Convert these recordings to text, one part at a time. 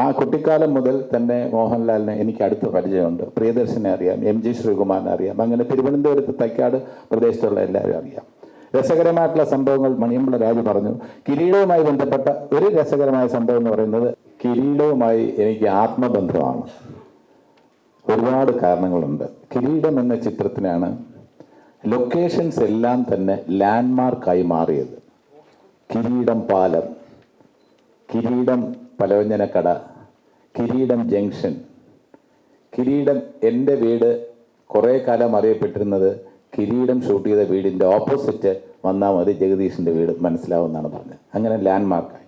ആ കുട്ടിക്കാലം മുതൽ തന്നെ മോഹൻലാലിനെ എനിക്ക് അടുത്ത പരിചയമുണ്ട്. പ്രിയദർശനെ അറിയാം, MG ശ്രീകുമാറിനെ അറിയാം, അങ്ങനെ തിരുവനന്തപുരത്ത് തൈക്കാട് പ്രദേശത്തുള്ള എല്ലാവരും അറിയാം. രസകരമായിട്ടുള്ള സംഭവങ്ങൾ മണിയമ്പിള്ള രാജു പറഞ്ഞു. കിരീടവുമായി ബന്ധപ്പെട്ട ഒരു രസകരമായ സംഭവം എന്ന് പറയുന്നത്, കിരീടവുമായി എനിക്ക് ആത്മബന്ധമാണ്. ഒരുപാട് കാരണങ്ങളുണ്ട്. കിരീടം എന്ന ചിത്രത്തിനാണ് ലൊക്കേഷൻസ് എല്ലാം തന്നെ ലാൻഡ്മാർക്കായി മാറിയത്. കിരീടം പാലം, കിരീടം പലവ്യഞ്ജനക്കട, കിരീടം ജംഗ്ഷൻ. കിരീടം എൻ്റെ വീട് കുറേ കാലം അറിയപ്പെട്ടിരുന്നത് കിരീടം ഷൂട്ട് ചെയ്ത വീടിൻ്റെ ഓപ്പോസിറ്റ് വന്നാൽ മതി ജഗദീഷിൻ്റെ വീട് മനസ്സിലാവുമെന്നാണ് പറഞ്ഞത്. അങ്ങനെ ലാൻഡ്മാർക്കായി.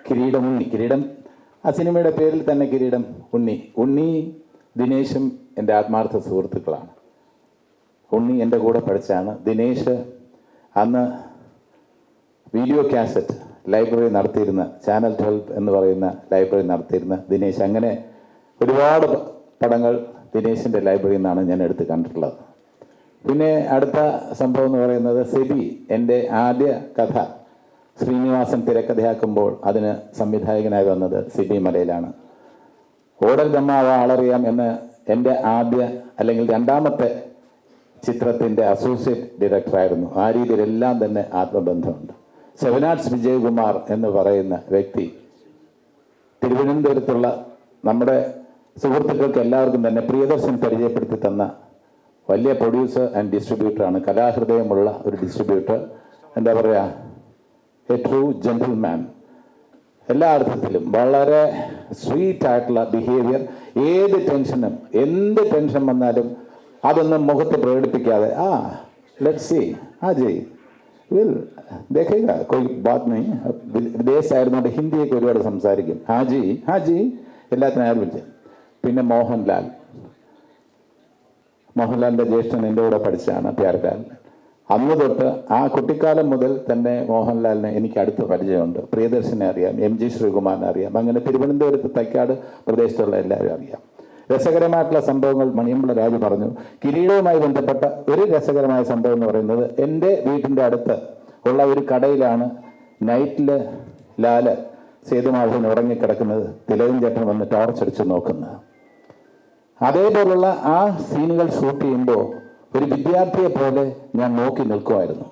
കിരീടം ഉണ്ണി, കിരീടം ആ സിനിമയുടെ പേരിൽ തന്നെ കിരീടം ഉണ്ണി. ഉണ്ണി ദിനേശും എൻ്റെ ആത്മാർത്ഥ സുഹൃത്തുക്കളാണ്. ഉണ്ണി എൻ്റെ കൂടെ പഠിച്ചാണ്. ദിനേശ് അന്ന് വീഡിയോ കാസറ്റ് ലൈബ്രറി നടത്തിയിരുന്ന, ചാനൽ 12 എന്ന് പറയുന്ന ലൈബ്രറി നടത്തിയിരുന്ന ദിനേശ്. അങ്ങനെ ഒരുപാട് പടങ്ങൾ ദിനേശിൻ്റെ ലൈബ്രറിയിൽ നിന്നാണ് ഞാൻ എടുത്ത് കണ്ടിട്ടുള്ളത്. പിന്നെ അടുത്ത സംഭവം എന്ന് പറയുന്നത്, സെബി എൻ്റെ ആദ്യ കഥ ശ്രീനിവാസൻ തിരക്കഥയാക്കുമ്പോൾ അതിന് സംവിധായകനായി വന്നത് സിബി മലയിലാണ്. ഓടൽ ബ്രഹ്മാവ് ആളറിയാം എന്ന് എൻ്റെ ആദ്യ അല്ലെങ്കിൽ രണ്ടാമത്തെ ചിത്രത്തിൻ്റെ അസോസിയേറ്റ് ഡയറക്ടറായിരുന്നു. ആ രീതിയിലെല്ലാം തന്നെ ആത്മബന്ധമുണ്ട്. സെവനാർട്സ് വിജയകുമാർ എന്ന് പറയുന്ന വ്യക്തി തിരുവനന്തപുരത്തുള്ള നമ്മുടെ സുഹൃത്തുക്കൾക്ക് എല്ലാവർക്കും തന്നെ പ്രിയദർശൻ പരിചയപ്പെടുത്തി തന്ന വലിയ പ്രൊഡ്യൂസർ ആൻഡ് ഡിസ്ട്രിബ്യൂട്ടറാണ്. കലാഹൃദയമുള്ള ഒരു ഡിസ്ട്രിബ്യൂട്ടർ. എന്താ പറയുക, എ ട്രൂ ജെന്റിൽമാൻ. എല്ലാ അർത്ഥത്തിലും വളരെ സ്വീറ്റ് ആയിട്ടുള്ള ബിഹേവിയർ. ഏത് ടെൻഷനും, എന്ത് ടെൻഷൻ വന്നാലും അതൊന്നും മുഖത്ത് പ്രകടിപ്പിക്കാതെ, ലെറ്റ്സ് സീ, ജയ് വിൽ ദേഖേഗ കോയി ബാത് നഹീ. വിദേശമായിരുന്നുകൊണ്ട് ഹിന്ദിയൊക്കെ ഒരുപാട് സംസാരിക്കും. ഹാജി എല്ലാത്തിനും അയാൾ വിളിച്ചു. പിന്നെ മോഹൻലാലിൻ്റെ ജ്യേഷ്ഠൻ എൻ്റെ കൂടെ പഠിച്ചാണ്, പ്യാർലാൽ. അന്ന് തൊട്ട് ആ കുട്ടിക്കാലം മുതൽ തന്നെ മോഹൻലാലിനെ എനിക്ക് അടുത്ത പരിചയമുണ്ട്. പ്രിയദർശനെ അറിയാം, MG ശ്രീകുമാറിനെ അറിയാം, അങ്ങനെ തിരുവനന്തപുരത്ത് തൈക്കാട് പ്രദേശത്തുള്ള എല്ലാവരും അറിയാം. രസകരമായിട്ടുള്ള സംഭവങ്ങൾ മണിയമ്പിള്ള രാജു പറഞ്ഞു. കിരീടവുമായി ബന്ധപ്പെട്ട ഒരു രസകരമായ സംഭവം എന്ന് പറയുന്നത്, എൻ്റെ വീട്ടിൻ്റെ അടുത്ത് ഉള്ള ഒരു കടയിലാണ് നൈറ്റിൽ ലാല് സേതുമാധവൻ ഉറങ്ങിക്കിടക്കുന്നത്. തിലകൻ ചേട്ടൻ വന്ന് ടോർച്ചടിച്ച് നോക്കുന്നത്. അതേപോലുള്ള ആ സീനുകൾ ഷൂട്ട് ചെയ്യുമ്പോൾ ഒരു വിദ്യാർത്ഥിയെ പോലെ ഞാൻ നോക്കി നിൽക്കുമായിരുന്നു.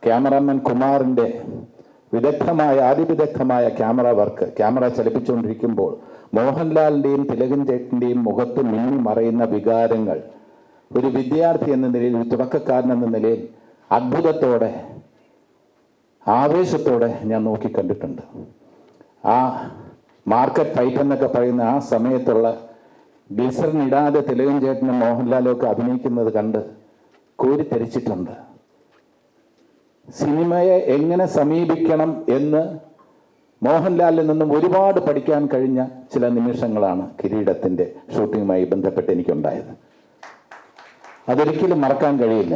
ക്യാമറാമാൻ കുമാറിൻ്റെ അതിവിദഗ്ധമായ ക്യാമറ വർക്ക്, ക്യാമറ ചലിപ്പിച്ചുകൊണ്ടിരിക്കുമ്പോൾ മോഹൻലാലിൻ്റെയും തിലകൻ ചേട്ടൻ്റെയും മുഖത്ത് മിന്നി മറയുന്ന വികാരങ്ങൾ ഒരു വിദ്യാർത്ഥി എന്ന നിലയിൽ, ഒരു തുടക്കക്കാരൻ എന്ന നിലയിൽ അത്ഭുതത്തോടെ, ആവേശത്തോടെ ഞാൻ നോക്കിക്കണ്ടിട്ടുണ്ട്. ആ മാർക്കറ്റ് ഫൈറ്റ് എന്നൊക്കെ പറയുന്ന ആ സമയത്തുള്ള ഗ്ലിസറിനിടാതെ തിലകൻ ചേട്ടനും മോഹൻലാലും ഒക്കെ അഭിനയിക്കുന്നത് കണ്ട് കോരിത്തരിച്ചിട്ടുണ്ട്. സിനിമയെ എങ്ങനെ സമീപിക്കണം എന്ന് മോഹൻലാലിൽ നിന്നും ഒരുപാട് പഠിക്കാൻ കഴിഞ്ഞ ചില നിമിഷങ്ങളാണ് കിരീടത്തിൻ്റെ ഷൂട്ടിങ്ങുമായി ബന്ധപ്പെട്ട് എനിക്കുണ്ടായത്. അതൊരിക്കലും മറക്കാൻ കഴിയില്ല.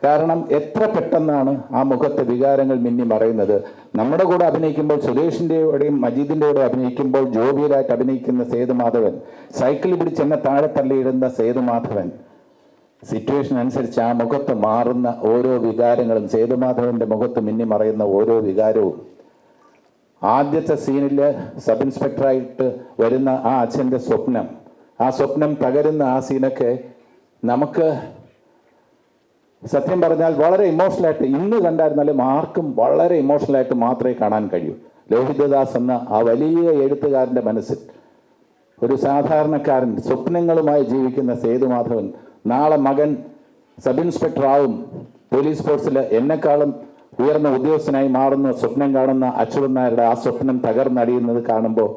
കാരണം എത്ര പെട്ടെന്നാണ് ആ മുഖത്തെ വികാരങ്ങൾ മിന്നി മറയുന്നത്. നമ്മുടെ കൂടെ അഭിനയിക്കുമ്പോൾ, സുരേഷിൻ്റെയോടെയും മജീദിൻ്റെയോടെ അഭിനയിക്കുമ്പോൾ ജോബിയിലായിട്ട് അഭിനയിക്കുന്ന സേതുമാധവൻ, സൈക്കിൾ പിടിച്ച് എന്നെ താഴെ തള്ളിയിടുന്ന സേതുമാധവൻ, സിറ്റുവേഷൻ അനുസരിച്ച് ആ മുഖത്ത് മാറുന്ന ഓരോ വികാരങ്ങളും, സേതുമാധവൻ്റെ മുഖത്ത് മിന്നി മറയുന്ന ഓരോ വികാരവും, ആദ്യത്തെ സീനിൽ സബ് ഇൻസ്പെക്ടറായിട്ട് വരുന്ന ആ അച്ഛൻ്റെ സ്വപ്നം തകരുന്ന ആ സീനൊക്കെ നമുക്ക് സത്യം പറഞ്ഞാൽ വളരെ ഇമോഷണലായിട്ട്, ഇന്ന് കണ്ടായിരുന്നാലും ആർക്കും വളരെ ഇമോഷണലായിട്ട് മാത്രമേ കാണാൻ കഴിയൂ. ലോഹിതദാസ് എന്ന ആ വലിയ എഴുത്തുകാരൻ്റെ മനസ്സിൽ ഒരു സാധാരണക്കാരൻ സ്വപ്നങ്ങളുമായി ജീവിക്കുന്ന സേതുമാധവൻ, നാളെ മകൻ സബ് ഇൻസ്പെക്ടറാവും, പോലീസ് ഫോഴ്സിൽ എന്നെക്കാളും ഉയർന്ന ഉദ്യോഗസ്ഥനായി മാറുന്ന സ്വപ്നം കാണുന്ന അച്യുതൻ നായരുടെ ആ സ്വപ്നം തകർന്നടിയുന്നത് കാണുമ്പോൾ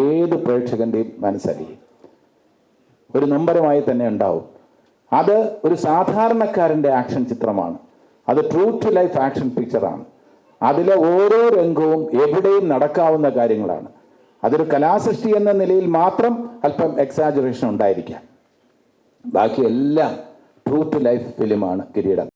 ഏത് പ്രേക്ഷകൻ്റെയും മനസ്സലിയും ഒരു നൊമ്പരമായി തന്നെ ഉണ്ടാവും. അത് ഒരു സാധാരണക്കാരൻ്റെ ആക്ഷൻ ചിത്രമാണ്. അത് ട്രൂ ടു ലൈഫ് ആക്ഷൻ പിക്ചറാണ്. അതിലെ ഓരോ രംഗവും എവിടെയും നടക്കാവുന്ന കാര്യങ്ങളാണ്. അതൊരു കലാസൃഷ്ടി എന്ന നിലയിൽ മാത്രം അല്പം എക്സാജറേഷൻ ഉണ്ടായിരിക്കാം. ബാക്കിയെല്ലാം ട്രൂ ടു ലൈഫ് ഫിലിമാണ് കിരീടം.